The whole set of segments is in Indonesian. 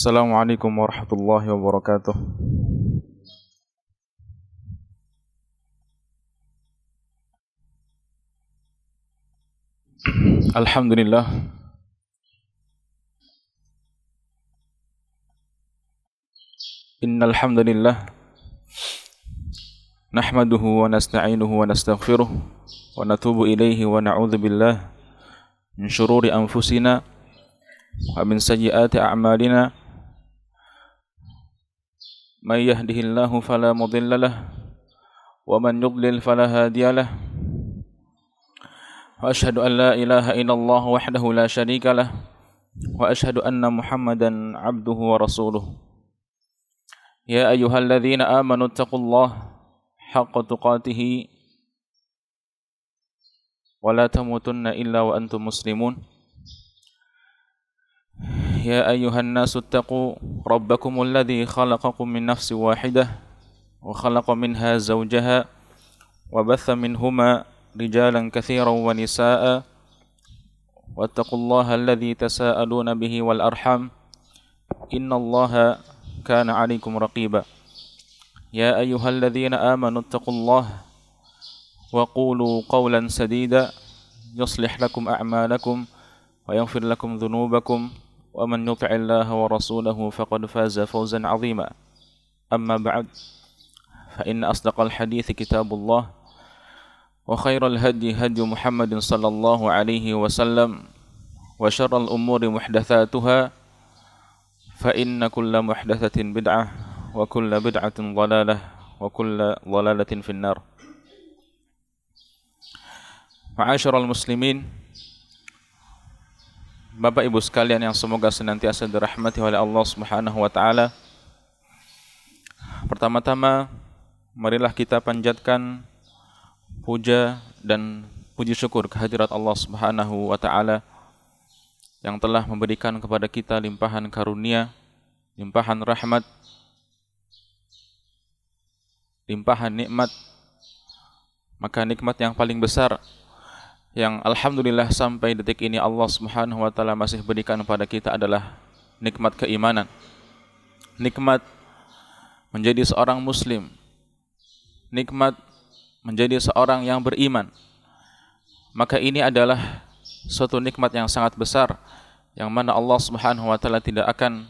Assalamualaikum warahmatullahi wabarakatuh. Alhamdulillah. Innal hamdalillah nahmaduhu wa nasta'inuhu wa nastaghfiruh wa natubu ilaihi wa na'udzu billah min syururi anfusina wa min sayyiati a'malina. May yahdihillahu fala mudilla lahu wa man yudlil fala hadiya lahu. Wa asyhadu an la ilaha illallah wahdahu la syarika lah wa asyhadu anna Muhammadan abduhu wa rasuluh. Ya ayyuhalladzina amanu taqullaha haqqa tuqatih wa la tamutunna illa wa antum muslimun. Ya ayyuhan nasu taqu rabbakumul ladzi khalaqakum min nafsin wahidah wa khalaqa minha zawjaha wa batha minhuma rijalan katsiran wa nisaa'a wattaqullaha alladzi tasaaluna bihi wal arham innallaha kana 'alaikum raqiba. Ya ayyuhalladzina amanu taqullaha wa qulu qawlan sadida yuslih lakum a'malakum wa yaghfir lakum dhunubakum wa man yuti'illaha wa rasulahu faqad faza fawzan 'azima. Amma ba'd, fa inna asdaqal hadithi kitabullah wa khairal hadi hadi Muhammadin sallallahu alaihi wasallam wa syarral umuri muhdatsatuha fa inna kulla muhdatsatin bid'ah wa kulla bid'atin dhalalah wa kulla dhalalatin finnar. Ma'asyiral muslimin, Bapak Ibu sekalian yang semoga senantiasa dirahmati oleh Allah Subhanahu wa taala. Pertama-tama marilah kita panjatkan puja dan puji syukur kehadirat Allah Subhanahu wa taala yang telah memberikan kepada kita limpahan karunia, limpahan rahmat, limpahan nikmat. Maka nikmat yang paling besar yang alhamdulillah sampai detik ini Allah Subhanahu wa taala masih berikan kepada kita adalah nikmat keimanan. Nikmat menjadi seorang muslim. Nikmat menjadi seorang yang beriman. Maka ini adalah suatu nikmat yang sangat besar yang mana Allah Subhanahu wa taala tidak akan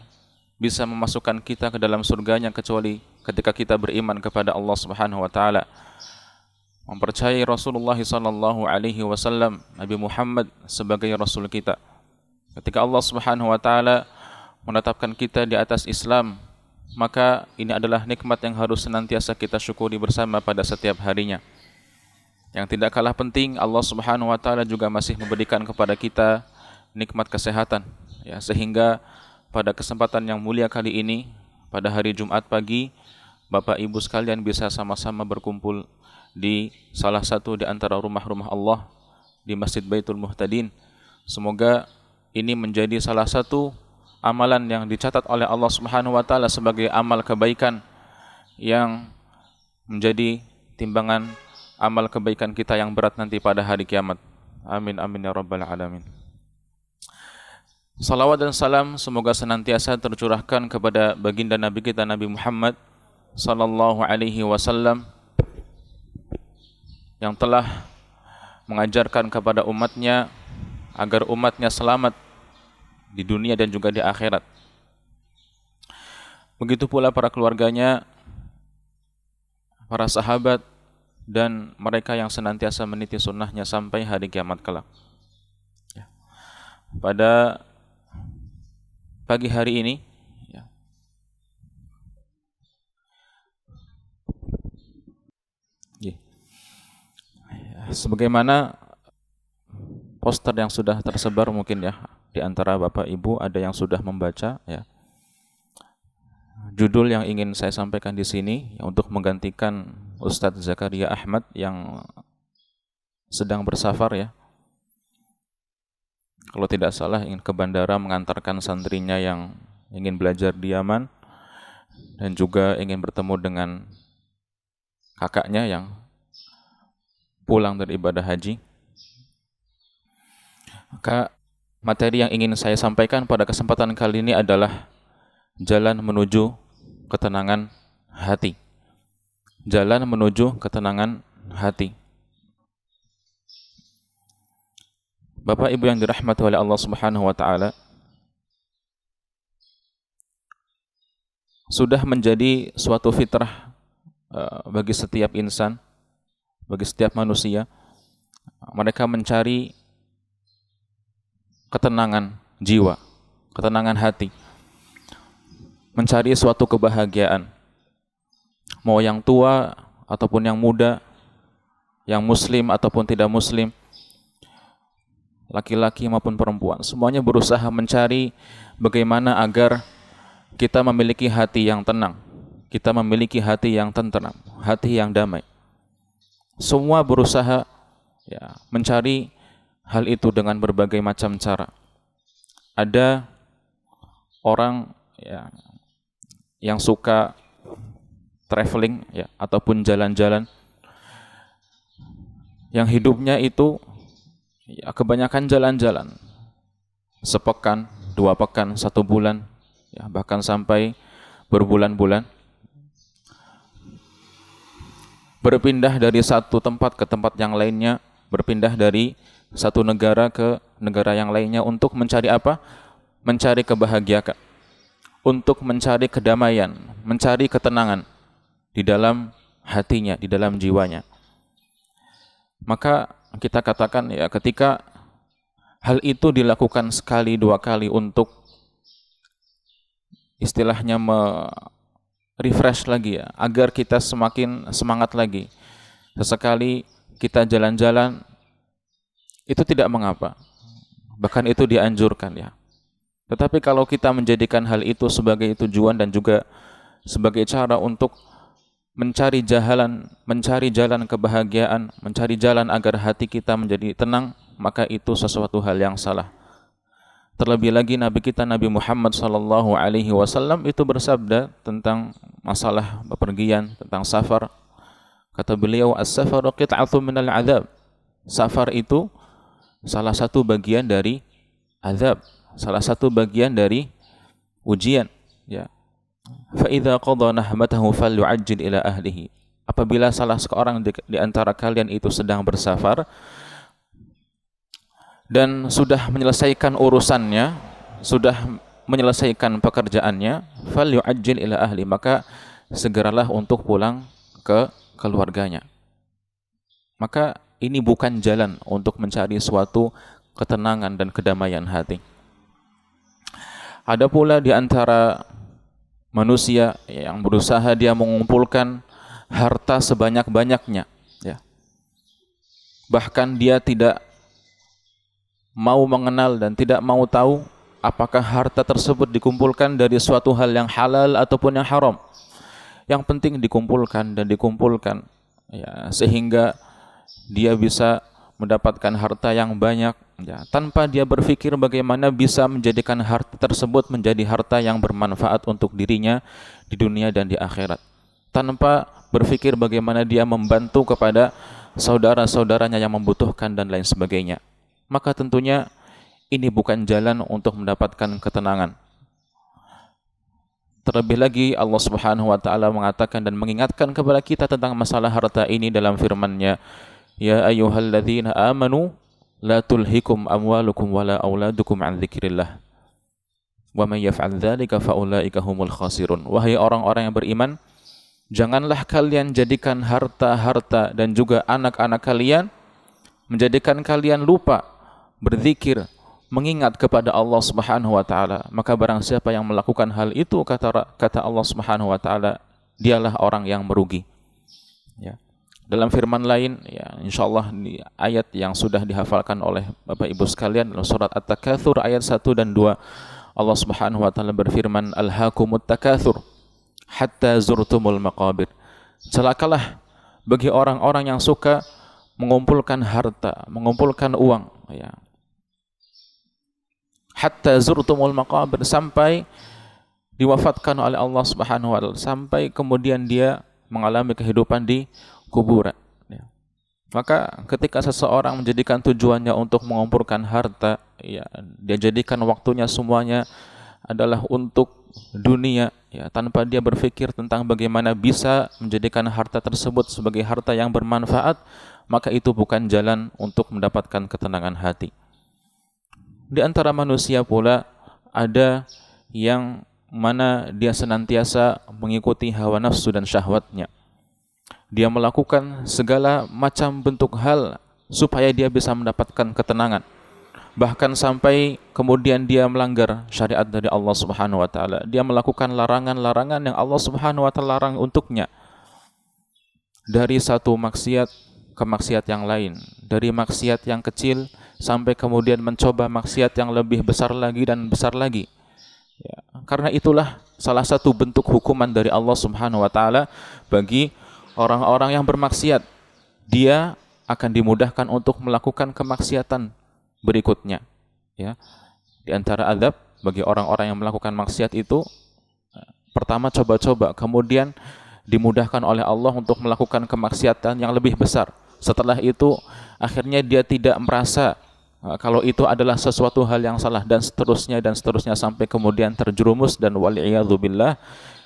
bisa memasukkan kita ke dalam surganya kecuali ketika kita beriman kepada Allah Subhanahu wa taala, mempercayai Rasulullah sallallahu alaihi wasallam, Nabi Muhammad sebagai rasul kita. Ketika Allah Subhanahu wa taala menetapkan kita di atas Islam, maka ini adalah nikmat yang harus senantiasa kita syukuri bersama pada setiap harinya. Yang tidak kalah penting, Allah Subhanahu wa taala juga masih memberikan kepada kita nikmat kesehatan, ya, sehingga pada kesempatan yang mulia kali ini, pada hari Jumat pagi, Bapak Ibu sekalian bisa sama-sama berkumpul di salah satu di antara rumah-rumah Allah di Masjid Baitul Muhtadin. Semoga ini menjadi salah satu amalan yang dicatat oleh Allah Subhanahu wa taala sebagai amal kebaikan yang menjadi timbangan amal kebaikan kita yang berat nanti pada hari kiamat. Amin amin ya rabbal alamin. Salawat dan salam semoga senantiasa tercurahkan kepada baginda Nabi kita Nabi Muhammad sallallahu alaihi wasallam yang telah mengajarkan kepada umatnya agar umatnya selamat di dunia dan juga di akhirat. Begitu pula para keluarganya, para sahabat, dan mereka yang senantiasa meniti sunnahnya sampai hari kiamat kelak. Pada pagi hari ini, sebagaimana poster yang sudah tersebar mungkin ya di antara Bapak Ibu ada yang sudah membaca, ya. Judul yang ingin saya sampaikan di sini ya, untuk menggantikan Ustadz Zakaria Ahmad yang sedang bersafar, ya. Kalau tidak salah ingin ke bandara mengantarkan santrinya yang ingin belajar di Yaman dan juga ingin bertemu dengan kakaknya yang pulang dari ibadah haji. Maka materi yang ingin saya sampaikan pada kesempatan kali ini adalah jalan menuju ketenangan hati. Jalan menuju ketenangan hati. Bapak Ibu yang dirahmati oleh Allah Subhanahu wa taala, sudah menjadi suatu fitrah bagi setiap insan, bagi setiap manusia. Mereka mencari ketenangan jiwa, ketenangan hati, mencari suatu kebahagiaan. Mau yang tua ataupun yang muda, yang muslim ataupun tidak muslim, laki-laki maupun perempuan, semuanya berusaha mencari bagaimana agar kita memiliki hati yang tenang, kita memiliki hati yang tenteram, hati yang damai. Semua berusaha mencari hal itu dengan berbagai macam cara. Ada orang yang suka traveling ataupun jalan-jalan, yang hidupnya itu kebanyakan jalan-jalan, sepekan, 2 pekan, 1 bulan, bahkan sampai berbulan-bulan, berpindah dari satu tempat ke tempat yang lainnya, berpindah dari satu negara ke negara yang lainnya untuk mencari apa? Mencari kebahagiaan, untuk mencari kedamaian, mencari ketenangan di dalam hatinya, di dalam jiwanya. Maka kita katakan ketika hal itu dilakukan sekali 2 kali untuk istilahnya refresh lagi agar kita semakin semangat lagi. Sesekali kita jalan-jalan, itu tidak mengapa. Bahkan itu dianjurkan Tetapi kalau kita menjadikan hal itu sebagai tujuan dan juga sebagai cara untuk mencari jalan kebahagiaan, mencari jalan agar hati kita menjadi tenang, maka itu sesuatu hal yang salah. Terlebih lagi Nabi kita Nabi Muhammad SAW itu bersabda tentang masalah bepergian, tentang safar. Kata beliau, as-safaru qit'atun minal azab. Safar itu salah satu bagian dari azab, salah satu bagian dari ujian. فَإِذَا قَضَى نَحْمَتَهُ فَلْيُعَجِّلْ إِلَى أَهْلِهِ. Apabila salah seorang di antara kalian itu sedang bersafar dan sudah menyelesaikan urusannya, sudah menyelesaikan pekerjaannya, فَلْيُعَجِّلْ إِلَى أَهْلِهِ, maka segeralah untuk pulang ke keluarganya. Maka ini bukan jalan untuk mencari suatu ketenangan dan kedamaian hati. Ada pula di antara manusia yang berusaha dia mengumpulkan harta sebanyak-banyaknya, bahkan dia tidak mau mengenal dan tidak mau tahu apakah harta tersebut dikumpulkan dari suatu hal yang halal ataupun yang haram. Yang penting dikumpulkan dan dikumpulkan sehingga dia bisa mendapatkan harta yang banyak tanpa dia berpikir bagaimana bisa menjadikan harta tersebut menjadi harta yang bermanfaat untuk dirinya di dunia dan di akhirat, tanpa berpikir bagaimana dia membantu kepada saudara-saudaranya yang membutuhkan dan lain sebagainya. Maka tentunya ini bukan jalan untuk mendapatkan ketenangan. Terlebih lagi Allah Subhanahu wa taala mengatakan dan mengingatkan kepada kita tentang masalah harta ini dalam firman-Nya, ya ayyuhalladzina amanu la tulhikum amwalukum wala auladukum an dzikrillah wa may yaf'al dzalika faulaika humul khasirun. Wahai orang-orang yang beriman, janganlah kalian jadikan harta-harta dan juga anak-anak kalian menjadikan kalian lupa berzikir, mengingat kepada Allah Subhanahu wa taala. Maka barang siapa yang melakukan hal itu, kata Allah Subhanahu wa taala, dialah orang yang merugi. Dalam firman lain, insyaallah di ayat yang sudah dihafalkan oleh Bapak Ibu sekalian dalam surat At-Takatsur ayat 1 dan 2, Allah Subhanahu wa taala berfirman, alhaakumut takatsur hatta zurtumul maqabir. Celakalah bagi orang-orang yang suka mengumpulkan harta, mengumpulkan uang, hatta zurtumul maqabir, sampai diwafatkan oleh Allah Subhanahu wa taala, sampai kemudian dia mengalami kehidupan di kuburan. Maka ketika seseorang menjadikan tujuannya untuk mengumpulkan harta, dia jadikan waktunya semuanya adalah untuk dunia, ya, tanpa dia berpikir tentang bagaimana bisa menjadikan harta tersebut sebagai harta yang bermanfaat, maka itu bukan jalan untuk mendapatkan ketenangan hati. Di antara manusia pula ada yang mana dia senantiasa mengikuti hawa nafsu dan syahwatnya. Dia melakukan segala macam bentuk hal supaya dia bisa mendapatkan ketenangan. Bahkan sampai kemudian dia melanggar syariat dari Allah Subhanahu wa taala. Dia melakukan larangan-larangan yang Allah Subhanahu wa taala larang untuknya. Dari satu maksiat ke maksiat yang lain, dari maksiat yang kecil sampai kemudian mencoba maksiat yang lebih besar lagi dan besar lagi. Ya, karena itulah salah satu bentuk hukuman dari Allah Subhanahu wa taala bagi orang-orang yang bermaksiat. Dia akan dimudahkan untuk melakukan kemaksiatan berikutnya, ya. Di antara azab bagi orang-orang yang melakukan maksiat itu, pertama coba-coba, kemudian dimudahkan oleh Allah untuk melakukan kemaksiatan yang lebih besar. Setelah itu akhirnya dia tidak merasa kalau itu adalah sesuatu hal yang salah, dan seterusnya sampai kemudian terjerumus dan wal'iyadzubillah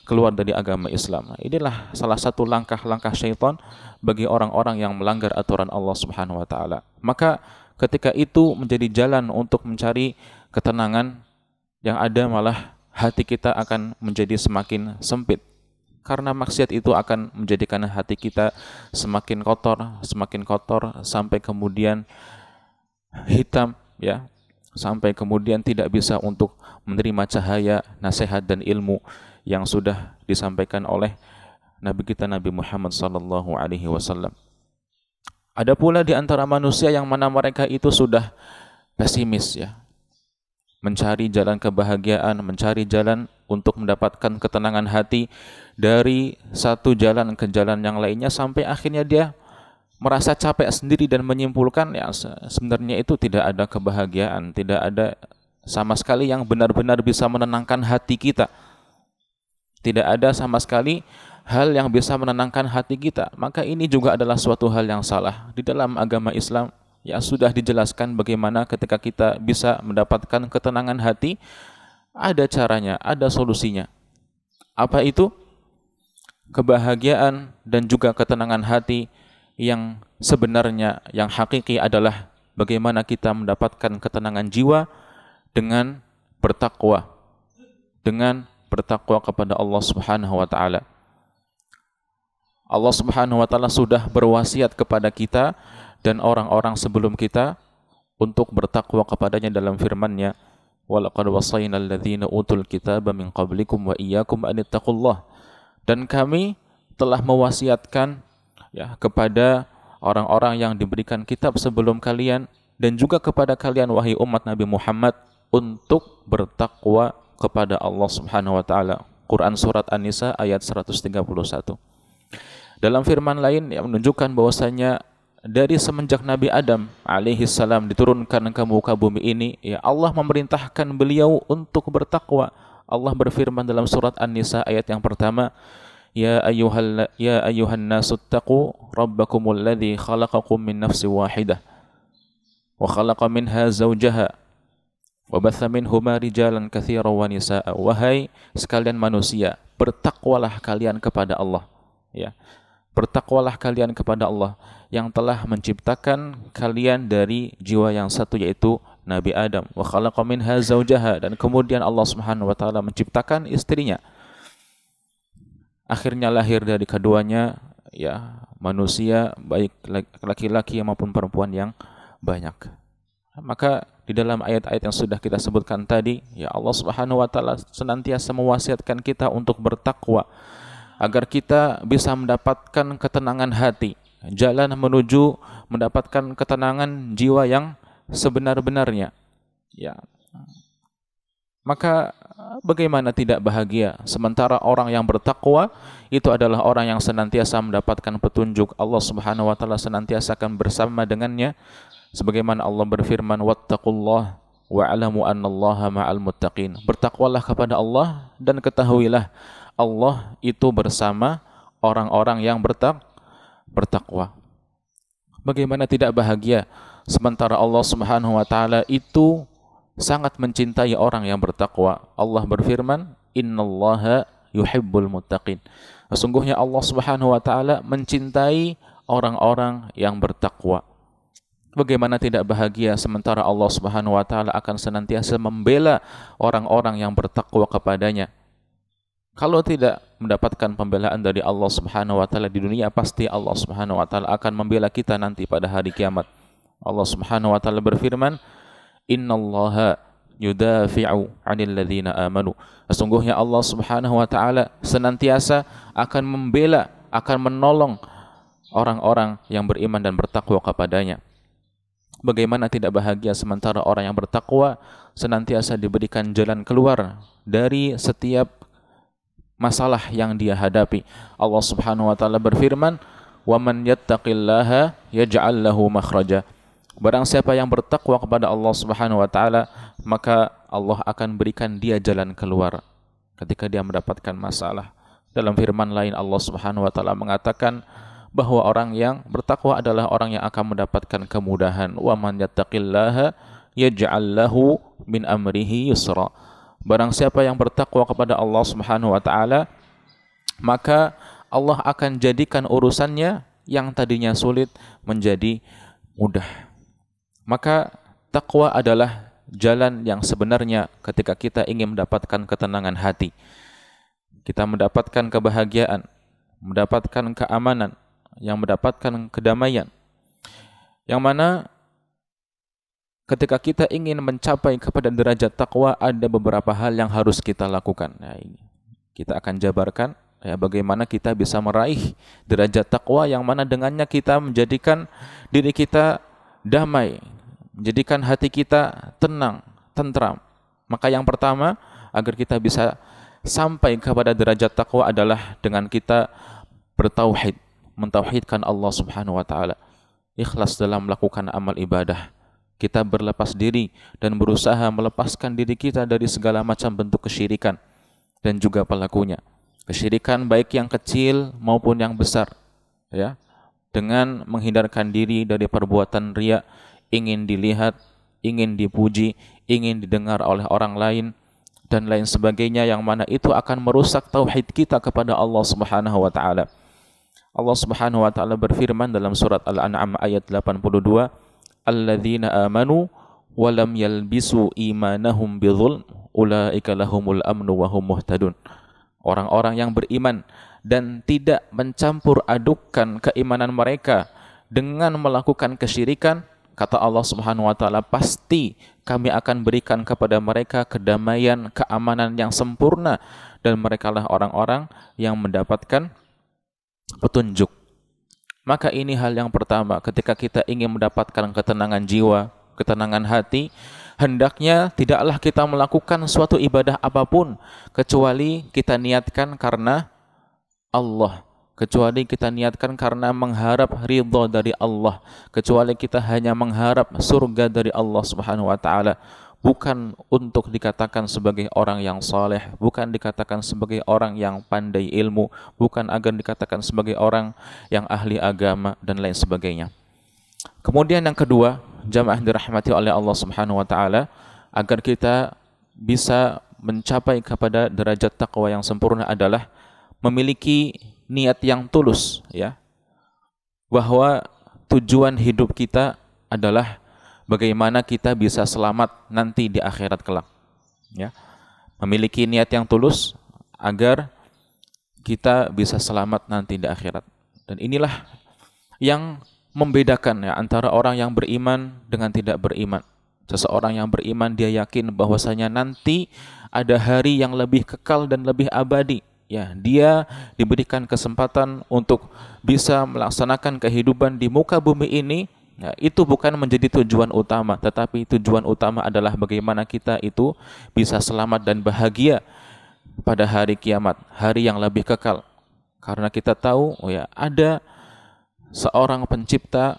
keluar dari agama Islam. Inilah salah satu langkah-langkah syaitan bagi orang-orang yang melanggar aturan Allah Subhanahu wa taala. Maka ketika itu menjadi jalan untuk mencari ketenangan, yang ada malah hati kita akan menjadi semakin sempit. Karena maksiat itu akan menjadikan hati kita semakin kotor sampai kemudian hitam, ya, sampai kemudian tidak bisa untuk menerima cahaya, nasihat dan ilmu yang sudah disampaikan oleh Nabi kita Nabi Muhammad sallallahu alaihi wasallam. Ada pula di antara manusia yang mana mereka itu sudah pesimis, ya, mencari jalan kebahagiaan, mencari jalan untuk mendapatkan ketenangan hati dari satu jalan ke jalan yang lainnya, sampai akhirnya dia merasa capek sendiri dan menyimpulkan ya sebenarnya itu tidak ada kebahagiaan, tidak ada sama sekali yang benar-benar bisa menenangkan hati kita. Tidak ada sama sekali hal yang bisa menenangkan hati kita. Maka ini juga adalah suatu hal yang salah. Di dalam agama Islam ya sudah dijelaskan bagaimana ketika kita bisa mendapatkan ketenangan hati, ada caranya, ada solusinya. Apa itu? Kebahagiaan dan juga ketenangan hati yang sebenarnya, yang hakiki adalah bagaimana kita mendapatkan ketenangan jiwa dengan bertakwa, kepada Allah Subhanahu wa taala. Allah Subhanahu wa taala sudah berwasiat kepada kita dan orang-orang sebelum kita untuk bertakwa kepadanya dalam firman-Nya, "Walaqad wasaynal ladzina utul kitaba min qablikum wa iyyakum an ittaqullah." Dan kami telah mewasiatkan ya kepada orang-orang yang diberikan kitab sebelum kalian dan juga kepada kalian wahai umat Nabi Muhammad untuk bertakwa kepada Allah Subhanahu wa taala. Quran surat An-Nisa ayat 131. Dalam firman lain yang menunjukkan bahwasanya dari semenjak Nabi Adam alaihi salam diturunkan ke muka bumi ini, ya Allah memerintahkan beliau untuk bertakwa. Allah berfirman dalam surat An-Nisa ayat yang pertama, Ya ayyuhan nasu taqu rabbakumul ladzi khalaqakum min nafsin wahidah wa khalaqa minha zawjaha wa batha minhuma rijalan katsiran wa nisaa. Wahai sekalian manusia, bertakwalah kalian kepada Allah. Ya. Bertakwalah kalian kepada Allah yang telah menciptakan kalian dari jiwa yang satu, yaitu Nabi Adam. Wa khalaqa minha zawjaha, dan kemudian Allah Subhanahu wa taala menciptakan istrinya. Akhirnya lahir dari keduanya ya manusia, baik laki-laki maupun perempuan yang banyak. Maka di dalam ayat-ayat yang sudah kita sebutkan tadi, ya Allah Subhanahu wa taala senantiasa mewasiatkan kita untuk bertakwa agar kita bisa mendapatkan ketenangan hati, jalan menuju mendapatkan ketenangan jiwa yang sebenar-benarnya. Ya. Maka bagaimana tidak bahagia sementara orang yang bertakwa itu adalah orang yang senantiasa mendapatkan petunjuk. Allah Subhanahu wa taala senantiasa akan bersama dengannya, sebagaimana Allah berfirman, wattaqullah wa'lamu annallaha ma'al muttaqin. Bertakwalah kepada Allah dan ketahuilah Allah itu bersama orang-orang yang bertakwa. Bagaimana tidak bahagia sementara Allah Subhanahu wa taala itu sangat mencintai orang yang bertakwa. Allah berfirman, "Innallaha yuhibbul muttaqin." Sesungguhnya Allah Subhanahu wa taala mencintai orang-orang yang bertakwa. Bagaimana tidak bahagia sementara Allah Subhanahu wa taala akan senantiasa membela orang-orang yang bertakwa kepadanya. Kalau tidak mendapatkan pembelaan dari Allah Subhanahu wa taala di dunia, pasti Allah Subhanahu wa taala akan membela kita nanti pada hari kiamat. Allah Subhanahu wa taala berfirman, "Innallaha yudafi'u 'anil ladzina amanu." Sesungguhnya Allah Subhanahu wa taala senantiasa akan membela, akan menolong orang-orang yang beriman dan bertakwa kepadanya. Bagaimana tidak bahagia sementara orang yang bertakwa senantiasa diberikan jalan keluar dari setiap masalah yang dia hadapi. Allah Subhanahu wa taala berfirman, "Wa man yattaqillaha yaj'al lahu makhraja." Barang siapa yang bertakwa kepada Allah Subhanahu wa taala, maka Allah akan berikan dia jalan keluar ketika dia mendapatkan masalah. Dalam firman lain Allah Subhanahu wa taala mengatakan bahwa orang yang bertakwa adalah orang yang akan mendapatkan kemudahan. Wa man yattaqillaha yaj'al lahu min amrihi yusra. Barang siapa yang bertakwa kepada Allah Subhanahu wa taala, maka Allah akan jadikan urusannya yang tadinya sulit menjadi mudah. Maka takwa adalah jalan yang sebenarnya ketika kita ingin mendapatkan ketenangan hati. Kita mendapatkan kebahagiaan, mendapatkan keamanan, yang mendapatkan kedamaian. Yang mana ketika kita ingin mencapai kepada derajat takwa, ada beberapa hal yang harus kita lakukan. Nah, ini kita akan jabarkan ya, bagaimana kita bisa meraih derajat takwa yang mana dengannya kita menjadikan diri kita damai, menjadikan hati kita tenang, tentram. Maka yang pertama, agar kita bisa sampai kepada derajat takwa adalah dengan kita bertauhid, mentauhidkan Allah Subhanahu wa taala. Ikhlas dalam melakukan amal ibadah. Kita berlepas diri dan berusaha melepaskan diri kita dari segala macam bentuk kesyirikan dan juga pelakunya. Kesyirikan baik yang kecil maupun yang besar, ya. Dengan menghindarkan diri dari perbuatan riya, ingin dilihat, ingin dipuji, ingin didengar oleh orang lain dan lain sebagainya, yang mana itu akan merusak tauhid kita kepada Allah Subhanahu wa taala. Allah Subhanahu wa taala berfirman dalam surat Al-An'am ayat 82, "Alladzina amanu wa lam yalbisu imanahum bidzulm ulaika lahumul amnu wa hum muhtadun." Orang-orang yang beriman dan tidak mencampur adukkan keimanan mereka dengan melakukan kesyirikan, kata Allah Subhanahu wa taala, pasti kami akan berikan kepada mereka kedamaian, keamanan yang sempurna, dan merekalah orang-orang yang mendapatkan petunjuk. Maka ini hal yang pertama ketika kita ingin mendapatkan ketenangan jiwa, ketenangan hati, hendaknya tidaklah kita melakukan suatu ibadah apapun kecuali kita niatkan karena Allah, kecuali kita niatkan karena mengharap ridha dari Allah, kecuali kita hanya mengharap surga dari Allah Subhanahu wa taala. Bukan untuk dikatakan sebagai orang yang saleh, bukan dikatakan sebagai orang yang pandai ilmu, bukan agar dikatakan sebagai orang yang ahli agama dan lain sebagainya. Kemudian yang kedua, jamaah dirahmati oleh Allah Subhanahu wa taala, agar kita bisa mencapai kepada derajat takwa yang sempurna adalah memiliki niat yang tulus, ya. Bahwa tujuan hidup kita adalah bagaimana kita bisa selamat nanti di akhirat kelak, ya. Memiliki niat yang tulus agar kita bisa selamat nanti di akhirat. Dan inilah yang membedakan ya antara orang yang beriman dengan tidak beriman. Seseorang yang beriman dia yakin bahwasanya nanti ada hari yang lebih kekal dan lebih abadi. Ya, dia diberikan kesempatan untuk bisa melaksanakan kehidupan di muka bumi ini. Ya, itu bukan menjadi tujuan utama, tetapi tujuan utama adalah bagaimana kita itu bisa selamat dan bahagia pada hari kiamat, hari yang lebih kekal. Karena kita tahu, ya, ada seorang pencipta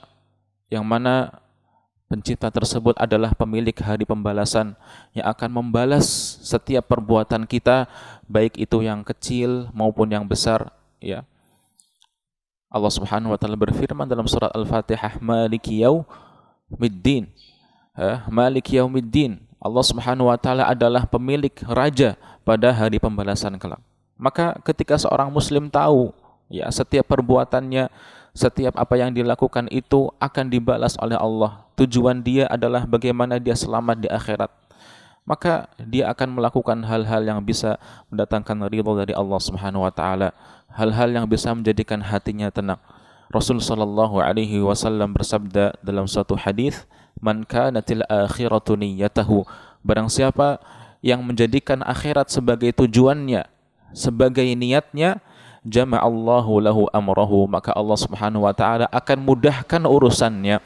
yang mana pencipta tersebut adalah pemilik hari pembalasan yang akan membalas setiap perbuatan kita, baik itu yang kecil maupun yang besar, ya. Allah Subhanahu wa taala berfirman dalam surat Al-Fatihah, Maliki Yaumiddin. Maliki Yaumiddin. Allah Subhanahu wa taala adalah pemilik raja pada hari pembalasan kelak. Maka ketika seorang muslim tahu ya setiap perbuatannya, setiap apa yang dilakukan itu akan dibalas oleh Allah. Tujuan dia adalah bagaimana dia selamat di akhirat. Maka dia akan melakukan hal-hal yang bisa mendatangkan ridha dari Allah Subhanahu wa taala, hal-hal yang bisa menjadikan hatinya tenang. Rasul sallallahu alaihi wasallam bersabda dalam suatu hadis, "Man kanatil akhiratu niyyatahu." Barang siapa yang menjadikan akhirat sebagai tujuannya, sebagai niatnya, jama'allahu lahu amrahu, maka Allah Subhanahu wa taala akan mudahkan urusannya.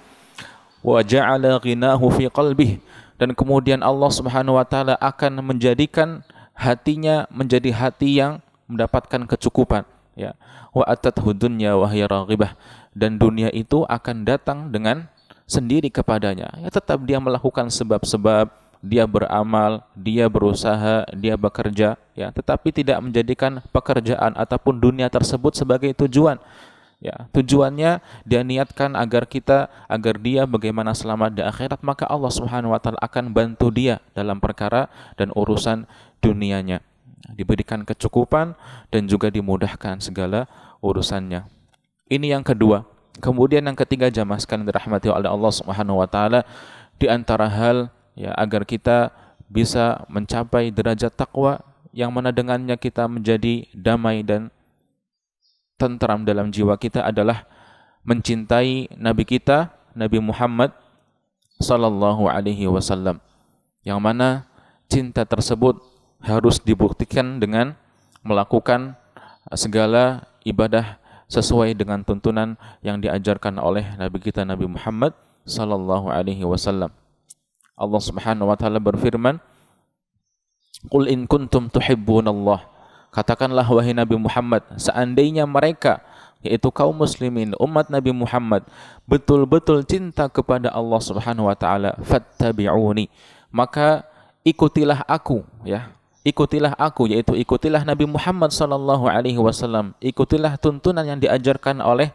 Wa ja'ala ghinahu fi qalbihi, dan kemudian Allah Subhanahu wa taala akan menjadikan hatinya menjadi hati yang mendapatkan kecukupan, ya. Wa atathu dunya wa hiya raghibah, dan dunia itu akan datang dengan sendiri kepadanya. Ya, tetap dia melakukan sebab-sebab, dia beramal, dia berusaha, dia bekerja, ya, tetapi tidak menjadikan pekerjaan ataupun dunia tersebut sebagai tujuan. Ya, tujuannya dia niatkan agar dia bagaimana selamat di akhirat, maka Allah Subhanahu wa taala akan bantu dia dalam perkara dan urusan dunianya. Diberikan kecukupan dan juga dimudahkan segala urusannya. Ini yang kedua. Kemudian yang ketiga, jamaah sekalian dirahmati oleh Allah Subhanahu wa taala, di antara hal ya agar kita bisa mencapai derajat takwa yang mana dengannya kita menjadi damai dan tentram dalam jiwa kita adalah mencintai Nabi kita, Nabi Muhammad sallallahu alaihi wasallam. Yang mana cinta tersebut harus dibuktikan dengan melakukan segala ibadah sesuai dengan tuntunan yang diajarkan oleh Nabi kita Nabi Muhammad sallallahu alaihi wasallam. Allah Subhanahu wa taala berfirman, "Qul in kuntum tuhibbunallah." Katakanlah wahai Nabi Muhammad, seandainya mereka, yaitu kaum muslimin, umat Nabi Muhammad, betul-betul cinta kepada Allah Subhanahu wa taala, fattabi'uni, maka ikutilah aku, ya. Ikutilah aku, yaitu ikutilah Nabi Muhammad sallallahu alaihi wasallam. Ikutilah tuntunan yang diajarkan oleh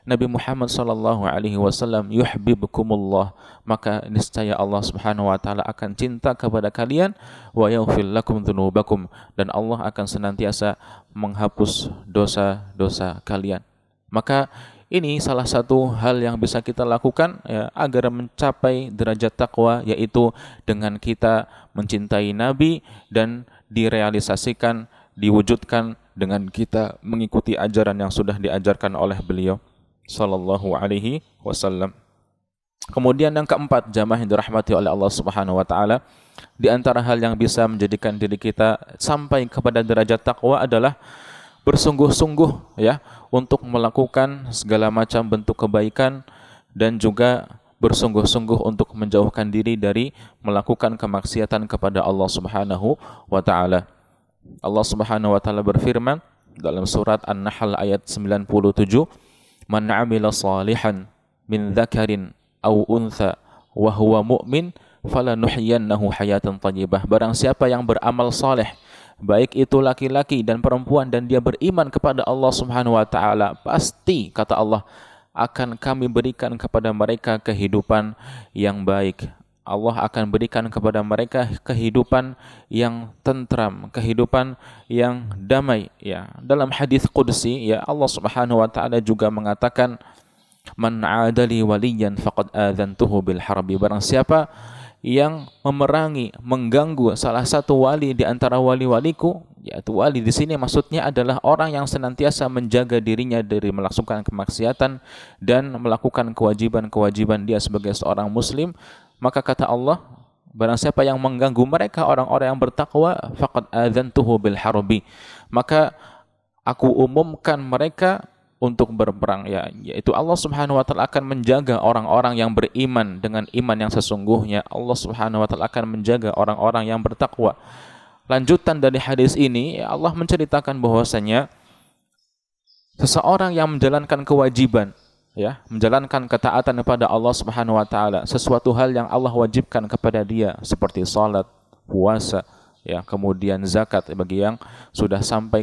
Nabi Muhammad sallallahu alaihi wasallam, yuhibbukumullah, maka niscaya Allah Subhanahu wa taala akan cinta kepada kalian, wa yaghfir lakum dzunubakum, dan Allah akan senantiasa menghapus dosa-dosa kalian. Maka ini salah satu hal yang bisa kita lakukan ya, agar mencapai derajat takwa, yaitu dengan kita mencintai Nabi dan direalisasikan, diwujudkan dengan kita mengikuti ajaran yang sudah diajarkan oleh beliau sallallahu alaihi wasallam. Kemudian yang keempat, jamaah yang dirahmati oleh Allah Subhanahu wa taala, di antara hal yang bisa menjadikan diri kita sampai kepada derajat takwa adalah bersungguh-sungguh ya untuk melakukan segala macam bentuk kebaikan dan juga bersungguh-sungguh untuk menjauhkan diri dari melakukan kemaksiatan kepada Allah Subhanahu wa taala. Allah Subhanahu wa taala berfirman dalam surat An-Nahl ayat 97, "Man 'amila salihan min dzakarin aw untha wa huwa mu'min falanuhyiyannahu hayatan thayyibah." Barang siapa yang beramal saleh, baik itu laki-laki dan perempuan, dan dia beriman kepada Allah Subhanahu wa taala, pasti kata Allah akan kami berikan kepada mereka kehidupan yang baik. Allah akan berikan kepada mereka kehidupan yang tentram, kehidupan yang damai, ya. Dalam hadis qudsi ya Allah Subhanahu wa taala juga mengatakan, "Man 'adali waliyan faqad adzantuhu bil harbi." Barang siapa yang memerangi, mengganggu salah satu wali di antara wali-waliku, yaitu wali di sini maksudnya adalah orang yang senantiasa menjaga dirinya dari melakukan kemaksiatan dan melakukan kewajiban-kewajiban dia sebagai seorang muslim, maka kata Allah, barang siapa yang mengganggu mereka, orang-orang yang bertakwa, faqad adzantuhu bil harbi, maka aku umumkan mereka untuk berperang, ya, yaitu Allah Subhanahu wa taala akan menjaga orang-orang yang beriman dengan iman yang sesungguhnya. Allah Subhanahu wa taala akan menjaga orang-orang yang bertakwa. Lanjutan dari hadis ini, ya, Allah menceritakan bahwasanya seseorang yang menjalankan kewajiban, ya, menjalankan ketaatan kepada Allah Subhanahu wa taala, sesuatu hal yang Allah wajibkan kepada dia seperti salat, puasa, ya, kemudian zakat bagi yang sudah sampai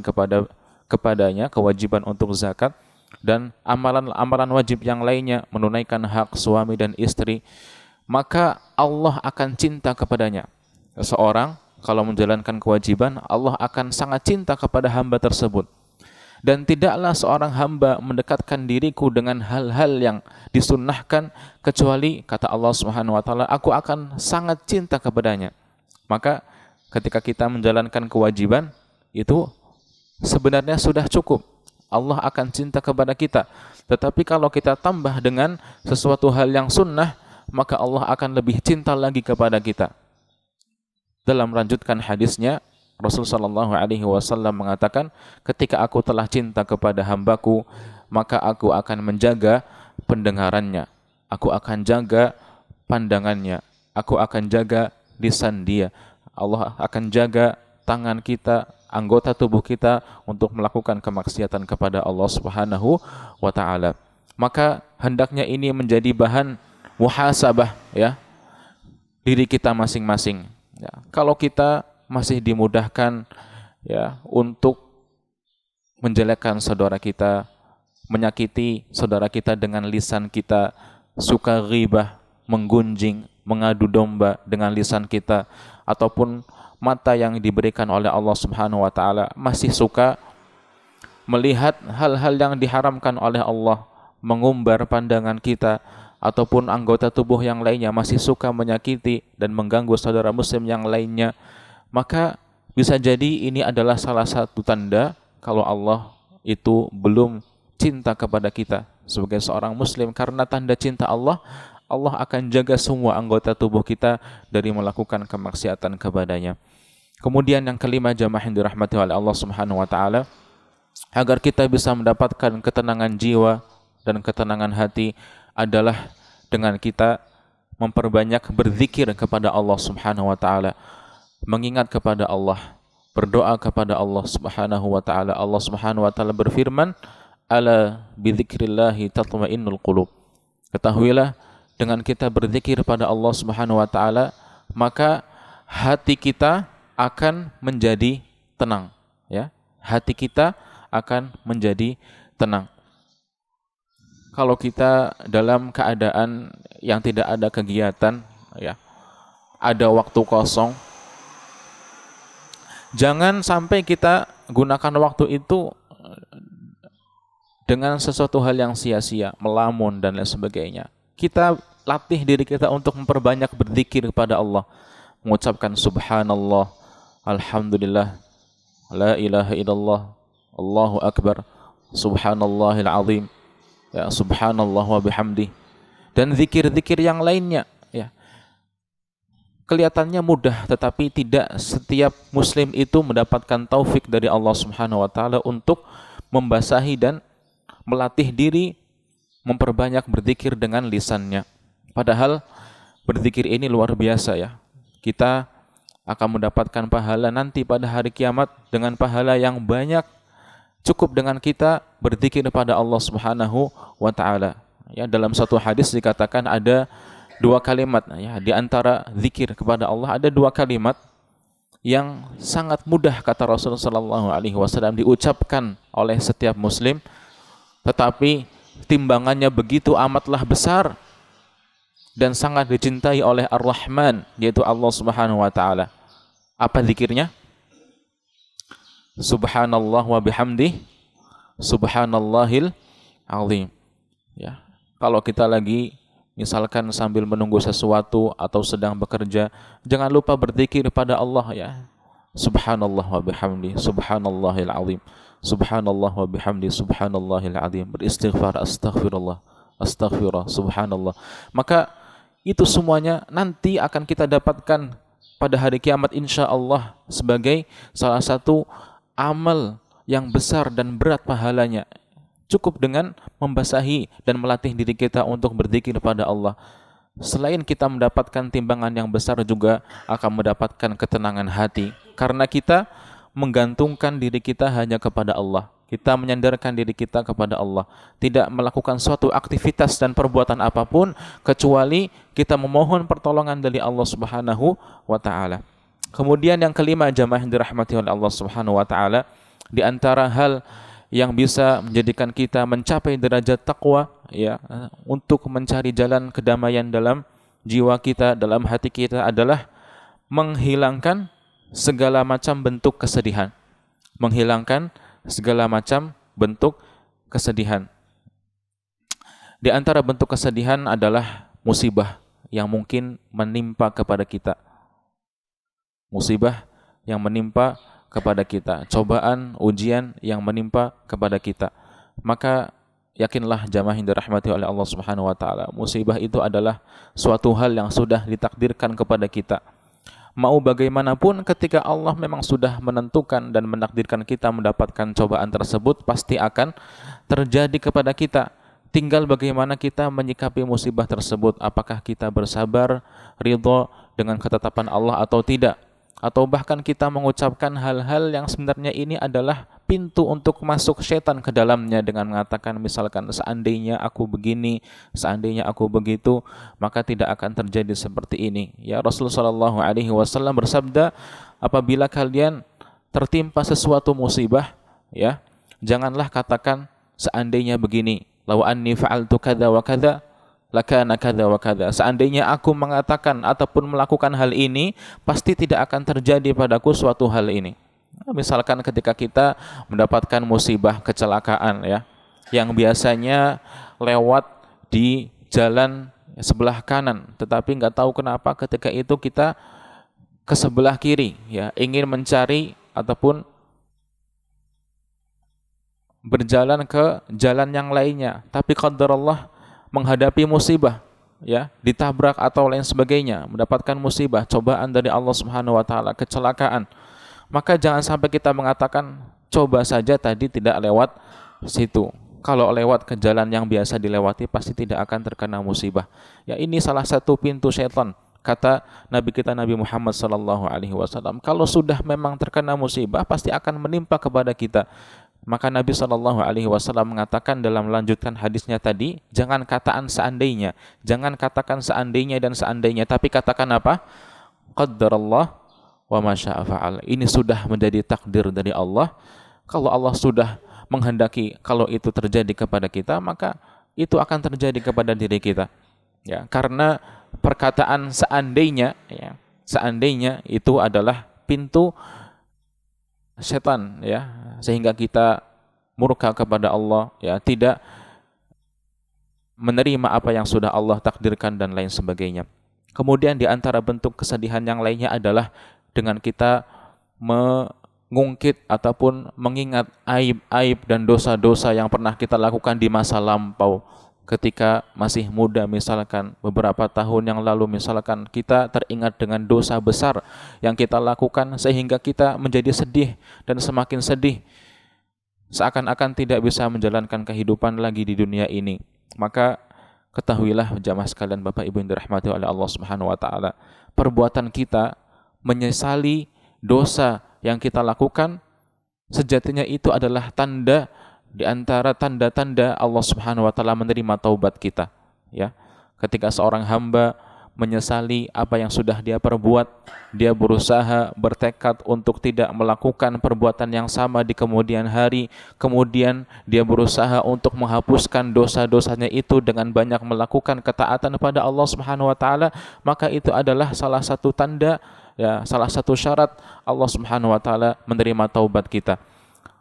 kepadanya kewajiban untuk zakat, dan amalan-amalan wajib yang lainnya, menunaikan hak suami dan istri, maka Allah akan cinta kepadanya. Seorang kalau menjalankan kewajiban, Allah akan sangat cinta kepada hamba tersebut. Dan tidaklah seorang hamba mendekatkan diriku dengan hal-hal yang disunnahkan kecuali kata Allah Subhanahu wa taala, aku akan sangat cinta kepadanya. Maka ketika kita menjalankan kewajiban itu sebenarnya sudah cukup. Allah akan cinta kepada kita. Tetapi kalau kita tambah dengan sesuatu hal yang sunnah, maka Allah akan lebih cinta lagi kepada kita. Dalam melanjutkan hadisnya, Rasul sallallahu alaihi wasallam mengatakan, ketika aku telah cinta kepada hambaku, maka aku akan menjaga pendengarannya, aku akan jaga pandangannya, aku akan jaga lisan dia. Allah akan jaga tangan kita, anggota tubuh kita untuk melakukan kemaksiatan kepada Allah Subhanahu wa taala. Maka hendaknya ini menjadi bahan muhasabah ya diri kita masing-masing. Ya, kalau kita masih dimudahkan ya untuk menjelekkan saudara kita, menyakiti saudara kita dengan lisan kita, suka ghibah, menggunjing, mengadu domba dengan lisan kita, ataupun mata yang diberikan oleh Allah Subhanahu wa taala masih suka melihat hal-hal yang diharamkan oleh Allah, mengumbar pandangan kita, ataupun anggota tubuh yang lainnya masih suka menyakiti dan mengganggu saudara muslim yang lainnya, maka bisa jadi ini adalah salah satu tanda kalau Allah itu belum cinta kepada kita sebagai seorang muslim. Karena tanda cinta Allah, Allah akan jaga semua anggota tubuh kita dari melakukan kemaksiatan kepadanya. Kemudian yang kelima, jamaah yang dirahmati oleh Allah Subhanahu wa taala, agar kita bisa mendapatkan ketenangan jiwa dan ketenangan hati adalah dengan kita memperbanyak berzikir kepada Allah Subhanahu wa taala, mengingat kepada Allah, berdoa kepada Allah Subhanahu wa taala. Allah Subhanahu wa taala berfirman, "Ala bidzikrillahi tatma'innul qulub." Ketahuilah, dengan kita berzikir pada Allah Subhanahu wa taala, maka hati kita akan menjadi tenang, ya. Hati kita akan menjadi tenang. Kalau kita dalam keadaan yang tidak ada kegiatan, ya, ada waktu kosong, jangan sampai kita gunakan waktu itu dengan sesuatu hal yang sia-sia, melamun dan lain sebagainya. Kita latih diri kita untuk memperbanyak berzikir kepada Allah, mengucapkan subhanallah, alhamdulillah, la ilaha illallah, Allahu akbar, subhanallahil azim, ya, subhanallah wa bihamdi, dan zikir-zikir yang lainnya, ya. Kelihatannya mudah, tetapi tidak setiap muslim itu mendapatkan taufik dari Allah Subhanahu wa taala untuk membasahi dan melatih diri memperbanyak berzikir dengan lisannya. Padahal berzikir ini luar biasa, ya. Kita akan mendapatkan pahala nanti pada hari kiamat dengan pahala yang banyak. Cukup dengan kita berzikir pada Allah Subhanahu wa taala. Ya, dalam satu hadis dikatakan ada dua kalimat, ya, di antara zikir kepada Allah ada dua kalimat yang sangat mudah, kata Rasulullah SAW, diucapkan oleh setiap muslim, tetapi timbangannya begitu amatlah besar dan sangat dicintai oleh Ar-Rahman, yaitu Allah Subhanahu wa taala. Apa zikirnya? Subhanallah wa bihamdih, subhanallahil azim. Ya, kalau kita lagi misalkan sambil menunggu sesuatu atau sedang bekerja, jangan lupa berzikir pada Allah, ya. Subhanallah wa bihamdi, subhanallahil azim, subhanallah wa bihamdi, subhanallahil azim. Beristighfar, astaghfirullah, astaghfirullah, subhanallah. Maka itu semuanya nanti akan kita dapatkan pada hari kiamat insyaallah sebagai salah satu amal yang besar dan berat pahalanya. Cukup dengan membasahi dan melatih diri kita untuk berzikir pada Allah. Selain kita mendapatkan timbangan yang besar, juga akan mendapatkan ketenangan hati, karena kita menggantungkan diri kita hanya kepada Allah. Kita menyandarkan diri kita kepada Allah, tidak melakukan suatu aktivitas dan perbuatan apapun kecuali kita memohon pertolongan dari Allah Subhanahu wa taala. Kemudian yang kelima, jamaah yang dirahmati oleh Allah Subhanahu wa taala, di antara hal yang bisa menjadikan kita mencapai derajat takwa, ya, untuk mencari jalan kedamaian dalam jiwa kita, dalam hati kita, adalah menghilangkan segala macam bentuk kesedihan. Menghilangkan segala macam bentuk kesedihan. Di antara bentuk kesedihan adalah musibah yang mungkin menimpa kepada kita. Musibah yang menimpa kepada kita, cobaan, ujian yang menimpa kepada kita. Maka yakinlah jamaah yang dirahmati oleh Allah Subhanahu wa taala, musibah itu adalah suatu hal yang sudah ditakdirkan kepada kita. Mau bagaimanapun ketika Allah memang sudah menentukan dan menakdirkan kita mendapatkan cobaan tersebut, pasti akan terjadi kepada kita. Tinggal bagaimana kita menyikapi musibah tersebut, apakah kita bersabar, ridho dengan ketetapan Allah atau tidak, atau bahkan kita mengucapkan hal-hal yang sebenarnya ini adalah pintu untuk masuk syaitan ke dalamnya dengan mengatakan misalkan seandainya aku begini, seandainya aku begitu, maka tidak akan terjadi seperti ini. Ya, Rasulullah SAW bersabda, apabila kalian tertimpa sesuatu musibah, ya, janganlah katakan seandainya begini, law anni fa'altu kadza wa kadza lakana kadza wa kadza. Seandainya aku mengatakan ataupun melakukan hal ini, pasti tidak akan terjadi padaku suatu hal ini. Misalkan ketika kita mendapatkan musibah kecelakaan, ya, yang biasanya lewat di jalan sebelah kanan, tetapi nggak tahu kenapa ketika itu kita ke sebelah kiri, ya, ingin mencari ataupun berjalan ke jalan yang lainnya, tapi qadarullah menghadapi musibah, ya, ditabrak atau lain sebagainya, mendapatkan musibah, cobaan dari Allah Subhanahu wa taala, kecelakaan. Maka jangan sampai kita mengatakan coba saja tadi tidak lewat situ. Kalau lewat ke jalan yang biasa dilewati pasti tidak akan terkena musibah. Ya, ini salah satu pintu syaitan. Kata Nabi kita Nabi Muhammad SAW, kalau sudah memang terkena musibah pasti akan menimpa kepada kita. Maka Nabi SAW mengatakan dalam melanjutkan hadisnya tadi, jangan katakan seandainya, jangan katakan seandainya dan seandainya, tapi katakan apa? Qaddarallah wa ma syaa fa'al. Ini sudah menjadi takdir dari Allah. Kalau Allah sudah menghendaki kalau itu terjadi kepada kita, maka itu akan terjadi kepada diri kita. Ya, karena perkataan seandainya, ya, seandainya itu adalah pintu setan, ya, sehingga kita murka kepada Allah, ya, tidak menerima apa yang sudah Allah takdirkan dan lain sebagainya. Kemudian di antara bentuk kesedihan yang lainnya adalah dengan kita mengungkit ataupun mengingat aib-aib dan dosa-dosa yang pernah kita lakukan di masa lampau. Ketika masih muda, misalkan beberapa tahun yang lalu, misalkan kita teringat dengan dosa besar yang kita lakukan sehingga kita menjadi sedih dan semakin sedih, seakan-akan tidak bisa menjalankan kehidupan lagi di dunia ini. Maka ketahuilah jamaah sekalian, Bapak Ibu yang dirahmati oleh Allah Subhanahu wa taala, perbuatan kita menyesali dosa yang kita lakukan, sejatinya itu adalah tanda di antara tanda-tanda Allah Subhanahu wa taala menerima taubat kita, ya. Ketika seorang hamba menyesali apa yang sudah dia perbuat, dia berusaha bertekad untuk tidak melakukan perbuatan yang sama di kemudian hari, kemudian dia berusaha untuk menghapuskan dosa-dosanya itu dengan banyak melakukan ketaatan pada Allah Subhanahu wa taala, maka itu adalah salah satu tanda, ya, salah satu syarat Allah Subhanahu wa taala menerima taubat kita.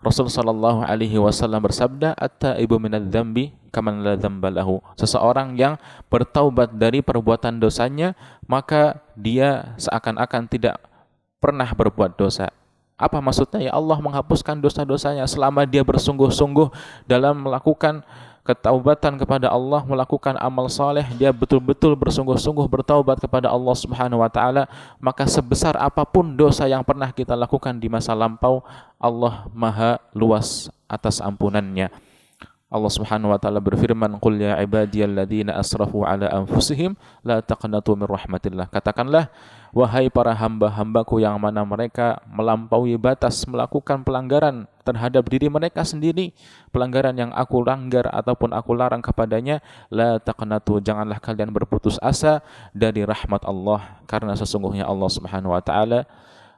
Rasulullah sallallahu alaihi wasallam bersabda, at-taibu minadz-dzambi kaman la dzamba lahu. Seseorang yang bertaubat dari perbuatan dosanya, maka dia seakan-akan tidak pernah berbuat dosa. Apa maksudnya? Ya, Allah menghapuskan dosa-dosanya selama dia bersungguh-sungguh dalam melakukan ketaubatan kepada Allah, melakukan amal saleh, dia betul-betul bersungguh-sungguh bertaubat kepada Allah Subhanahu wa taala, maka sebesar apapun dosa yang pernah kita lakukan di masa lampau, Allah Maha luas atas ampunannya. Allah Subhanahu wa taala berfirman, "Qul ya ibadiyalladzina asrafu ala anfusihim la taqnatu min rahmatillah." Katakanlah, wahai para hamba-hambaku yang mana mereka melampaui batas, melakukan pelanggaran terhadap diri mereka sendiri, pelanggaran yang aku langgar ataupun aku larang kepadanya, la taqnatu, janganlah kalian berputus asa dari rahmat Allah, karena sesungguhnya Allah Subhanahu wa taala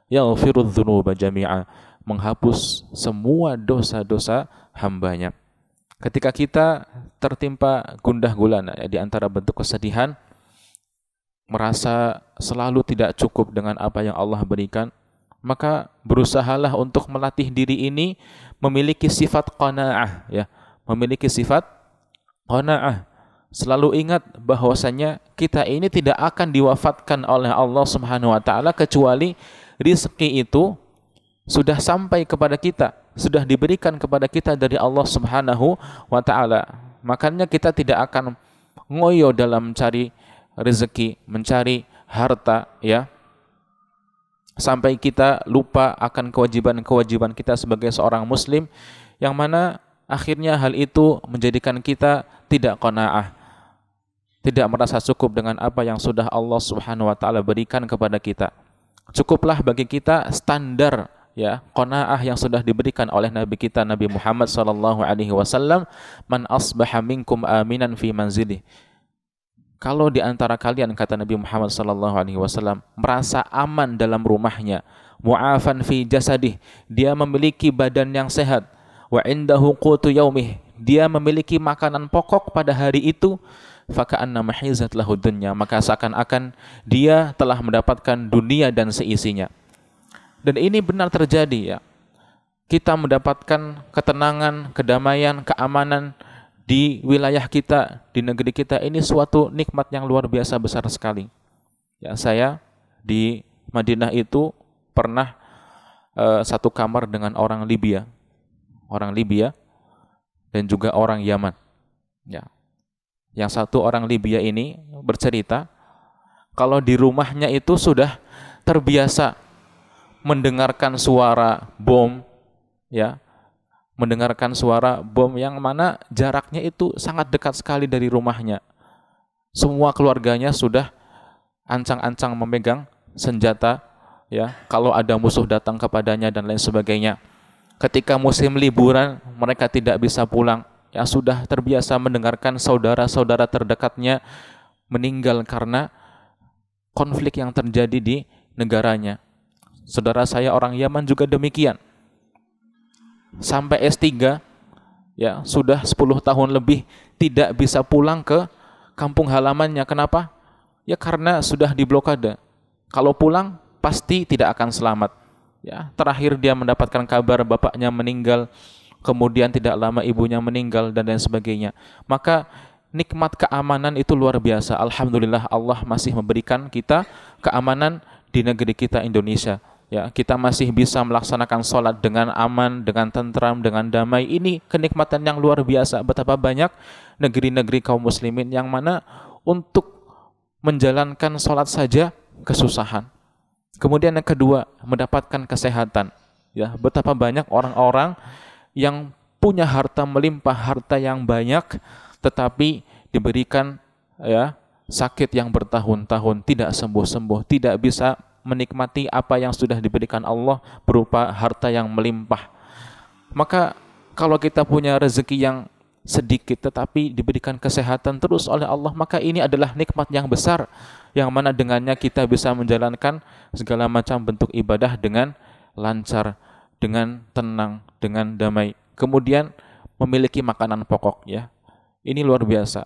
yaghfirudz dzunuba jami'a, menghapus semua dosa-dosa hambanya. Ketika kita tertimpa gundah gulana, ya, di antara bentuk kesedihan, merasa selalu tidak cukup dengan apa yang Allah berikan, maka berusahalah untuk melatih diri ini memiliki sifat qanaah, ya, memiliki sifat qanaah. Selalu ingat bahwasanya kita ini tidak akan diwafatkan oleh Allah Subhanahu wa taala kecuali rizki itu sudah sampai kepada kita, sudah diberikan kepada kita dari Allah Subhanahu wa taala. Makanya kita tidak akan ngoyo dalam mencari rezeki, mencari harta, ya, sampai kita lupa akan kewajiban-kewajiban kita sebagai seorang muslim, yang mana akhirnya hal itu menjadikan kita tidak qanaah, tidak merasa cukup dengan apa yang sudah Allah Subhanahu wa taala berikan kepada kita. Cukuplah bagi kita standar, ya, qanaah yang sudah diberikan oleh Nabi kita Nabi Muhammad sallallahu alaihi wasallam, man asbaha minkum aminan fi manzilih. Kalau di antara kalian, kata Nabi Muhammad sallallahu alaihi wasallam, merasa aman dalam rumahnya, mu'afan fi jasadih, dia memiliki badan yang sehat, wa indahu qutu yaumih, dia memiliki makanan pokok pada hari itu, faka'annama hizat lahu dunya, maka seakan-akan dia telah mendapatkan dunia dan seisinya. Dan ini benar terjadi, ya. Kita mendapatkan ketenangan, kedamaian, keamanan di wilayah kita, di negeri kita, ini suatu nikmat yang luar biasa besar sekali. Ya, saya di Madinah itu pernah satu kamar dengan orang Libya dan juga orang Yaman. Ya. Yang satu orang Libya ini bercerita kalau di rumahnya itu sudah terbiasa mendengarkan suara bom, ya, mendengarkan suara bom yang mana jaraknya itu sangat dekat sekali dari rumahnya. Semua keluarganya sudah ancang-ancang memegang senjata, ya, kalau ada musuh datang kepadanya dan lain sebagainya. Ketika musim liburan mereka tidak bisa pulang, ya, sudah terbiasa mendengarkan saudara-saudara terdekatnya meninggal karena konflik yang terjadi di negaranya. Saudara saya orang Yaman juga demikian. Sampai S3, ya, sudah 10 tahun lebih tidak bisa pulang ke kampung halamannya. Kenapa? Ya karena sudah diblokade. Kalau pulang pasti tidak akan selamat. Ya, terakhir dia mendapatkan kabar bapaknya meninggal, kemudian tidak lama ibunya meninggal dan lain sebagainya. Maka nikmat keamanan itu luar biasa. Alhamdulillah Allah masih memberikan kita keamanan di negeri kita Indonesia. Ya, kita masih bisa melaksanakan sholat dengan aman, dengan tentram, dengan damai. Ini kenikmatan yang luar biasa. Betapa banyak negeri-negeri kaum muslimin yang mana untuk menjalankan sholat saja kesusahan. Kemudian yang kedua, mendapatkan kesehatan. Ya, betapa banyak orang-orang yang punya harta melimpah, harta yang banyak, tetapi diberikan, ya, sakit yang bertahun-tahun, tidak sembuh-sembuh, tidak bisa menikmati apa yang sudah diberikan Allah berupa harta yang melimpah. Maka kalau kita punya rezeki yang sedikit tetapi diberikan kesehatan terus oleh Allah, maka ini adalah nikmat yang besar, yang mana dengannya kita bisa menjalankan segala macam bentuk ibadah dengan lancar, dengan tenang, dengan damai. Kemudian memiliki makanan pokok, ya. Ini luar biasa.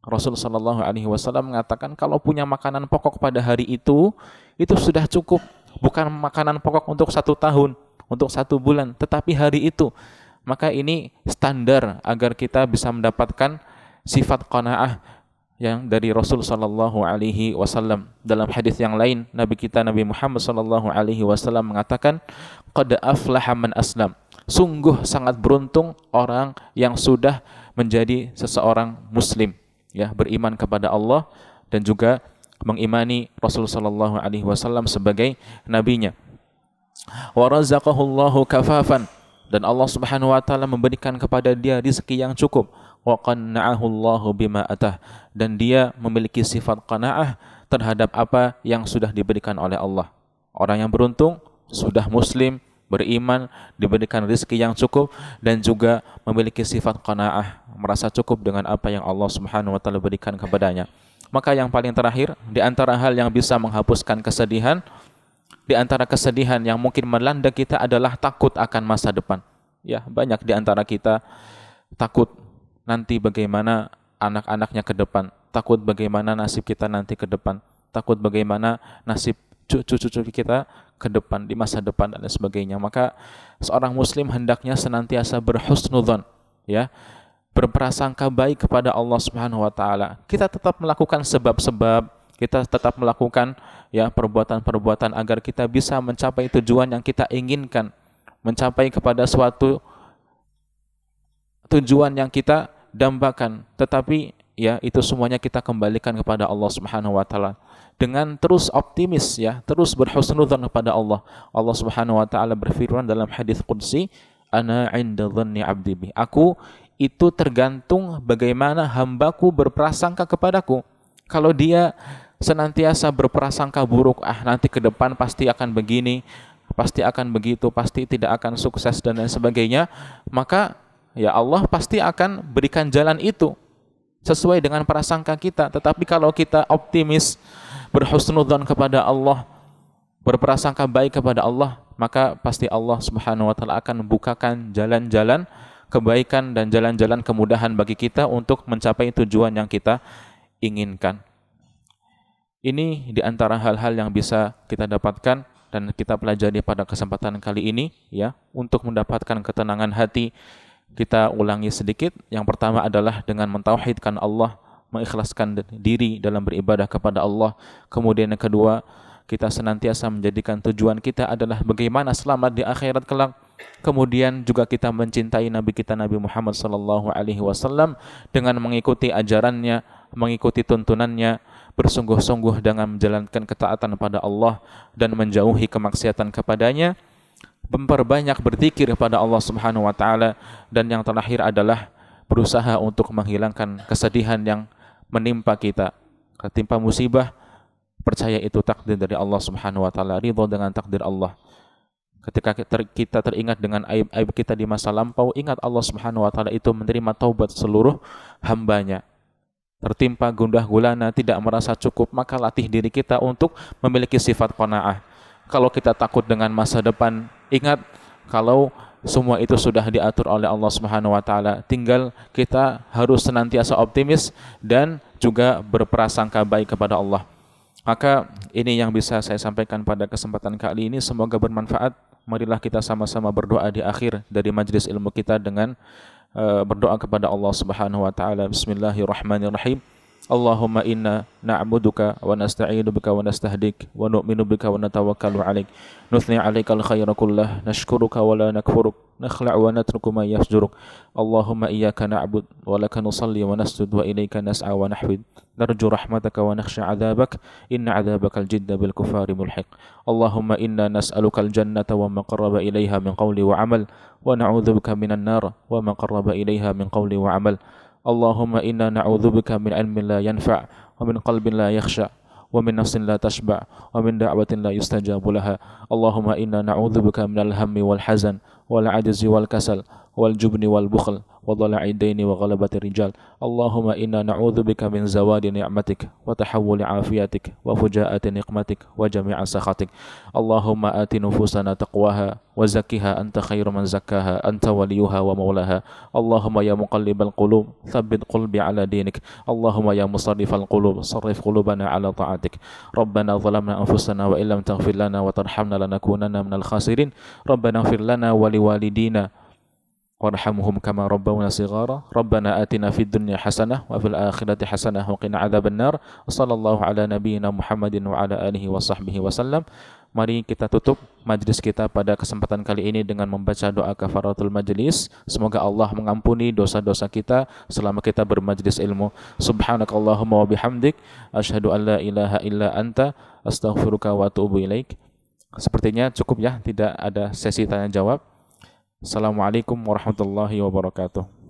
Rasul sallallahu alaihi wasallam mengatakan kalau punya makanan pokok pada hari itu sudah cukup. Bukan makanan pokok untuk 1 tahun, untuk 1 bulan, tetapi hari itu. Maka ini standar agar kita bisa mendapatkan sifat qanaah yang dari Rasul sallallahu alaihi wasallam. Dalam hadis yang lain, Nabi kita Nabi Muhammad sallallahu alaihi wasallam mengatakan, qad aflaha man aslam. Sungguh sangat beruntung orang yang sudah menjadi seseorang muslim, ya, beriman kepada Allah dan juga mengimani Rasul sallallahu alaihi wasallam sebagai nabinya. Wa razaqahu Allahu kafafan, dan Allah Subhanahu wa taala memberikan kepada dia rezeki yang cukup. Wa qanna'ahu Allahu bima atah, dan dia memiliki sifat qanaah terhadap apa yang sudah diberikan oleh Allah. Orang yang beruntung sudah muslim, beriman, diberikan rezeki yang cukup, dan juga memiliki sifat qanaah, merasa cukup dengan apa yang Allah Subhanahu wa taala berikan kepadanya. Maka yang paling terakhir, di antara hal yang bisa menghapuskan kesedihan, di antara kesedihan yang mungkin melanda kita adalah takut akan masa depan. Ya, banyak di antara kita takut nanti bagaimana anak-anaknya ke depan, takut bagaimana nasib kita nanti ke depan. takut bagaimana nasib cucu-cucu kita ke depan, di masa depan dan sebagainya. Maka seorang muslim hendaknya senantiasa berhusnudzon, ya, berprasangka baik kepada Allah Subhanahu wa taala. Kita tetap melakukan sebab-sebab, kita tetap melakukan ya perbuatan-perbuatan agar kita bisa mencapai tujuan yang kita inginkan, mencapai kepada suatu tujuan yang kita dambakan. Tetapi ya itu semuanya kita kembalikan kepada Allah Subhanahu wa taala dengan terus optimis, ya, terus berhusnudzon kepada Allah. Allah Subhanahu wa taala berfirman dalam hadis qudsi, ana 'inda dhanni 'abdi bi. Aku itu tergantung bagaimana hambaku berprasangka kepadaku. Kalau dia senantiasa berprasangka buruk, nanti ke depan pasti akan begini, pasti akan begitu, pasti tidak akan sukses dan lain sebagainya, maka ya Allah pasti akan berikan jalan itu sesuai dengan prasangka kita. Tetapi kalau kita optimis, berhusnudzon kepada Allah, berprasangka baik kepada Allah, maka pasti Allah Subhanahu wa taala akan bukakan jalan-jalan kebaikan dan jalan-jalan kemudahan bagi kita untuk mencapai tujuan yang kita inginkan. Ini di antara hal-hal yang bisa kita dapatkan dan kita pelajari pada kesempatan kali ini, ya, untuk mendapatkan ketenangan hati. Kita ulangi sedikit. Yang pertama adalah dengan mentauhidkan Allah, mengikhlaskan diri dalam beribadah kepada Allah. Kemudian yang kedua, kita senantiasa menjadikan tujuan kita adalah bagaimana selamat di akhirat kelak. Kemudian juga kita mencintai Nabi kita Nabi Muhammad SAW dengan mengikuti ajarannya, mengikuti tuntunannya, bersungguh-sungguh dengan menjalankan ketaatan pada Allah dan menjauhi kemaksiatan kepadanya, memperbanyak berzikir kepada Allah Subhanahu wa taala, dan yang terakhir adalah berusaha untuk menghilangkan kesedihan yang menimpa kita. Ketimpa musibah, percaya itu takdir dari Allah Subhanahu wa taala, ridho dengan takdir Allah. Ketika kita teringat dengan aib-aib kita di masa lampau, ingat Allah Subhanahu wa taala itu menerima taubat seluruh hambanya. Tertimpa gundah gulana, tidak merasa cukup, maka latih diri kita untuk memiliki sifat qanaah. Kalau kita takut dengan masa depan, ingat kalau semua itu sudah diatur oleh Allah Subhanahu wa taala. Tinggal kita harus senantiasa optimis dan juga berprasangka baik kepada Allah. Maka ini yang bisa saya sampaikan pada kesempatan kali ini, semoga bermanfaat. Marilah kita sama-sama berdoa di akhir dari majlis ilmu kita dengan berdoa kepada Allah Subhanahu wa taala. Bismillahirrahmanirrahim. Allahumma inna na'buduka wa nasta'inu bika wa nastahdik wa nu'minu bika wa natawakkalu 'alaik. Nuthni 'alaikal khaira kullah, nashkuruka wa la nakfuruk, nakhla'u wa natruku ma yafjuruk. Allahumma iyyaka na'bud wa laka nusalli wa nasjud wa ilaika nas'a wa nahwid. Narju rahmataka wa nakhsha 'adzabak, inna 'adzabakal jidda bil kufari mulhiq. Allahumma inna nas'alukal jannata wa ma qarraba ilaiha min qawli wa 'amal, wa na'udzubika minan nar wa ma qarraba ilaiha min qawli wa 'amal. Allahumma inna na'udzubika min ilmin la yanfa' wa min qalbin la yakhsha wa min nafsin la tashba' wa min da'watin la yustajabu laha. Allahumma inna na'udzubika minal hammi wal hazan wal 'ajzi wal kasal wal jubni wal bukhl wa dhala'id daini wa ghalabati rijal. Allahumma inna na'udzubika min zawadi ni'matik wa tahawuli 'afiyatik wa fujaati niqmatik wa jami'a sakhatik. Allahumma ati nufusana taqwaha wa zakkiha anta khairu man zakkaha anta waliyuha wa maulaha. Allahumma ya muqallibal qulub tsabbit qulbi 'ala dinik. Allahumma ya musarrifal qulub sarrif qulubana 'ala ta'atik. Rabbana zalamna anfusana wa illam taghfir lana wa tarhamna lanakunanna minal khasirin. Rabbana ighfir lana wa liwalidina warhamhum kama rabbawna shighara. Rabbana atina fid dunya hasanah wa fil akhirati hasanah wa qina adzabannar. Sallallahu ala nabiyyina Muhammadin wa ala alihi wa sahbihi wasallam. Mari kita tutup majlis kita pada kesempatan kali ini dengan membaca doa kafaratul majlis. Semoga Allah mengampuni dosa-dosa kita selama kita bermajlis ilmu. Subhanakallahumma wa bihamdik, asyhadu an la ilaha illa anta, astaghfiruka wa atubu ilaik. Sepertinya cukup, ya, tidak ada sesi tanya jawab. Assalamualaikum warahmatullahi wabarakatuh.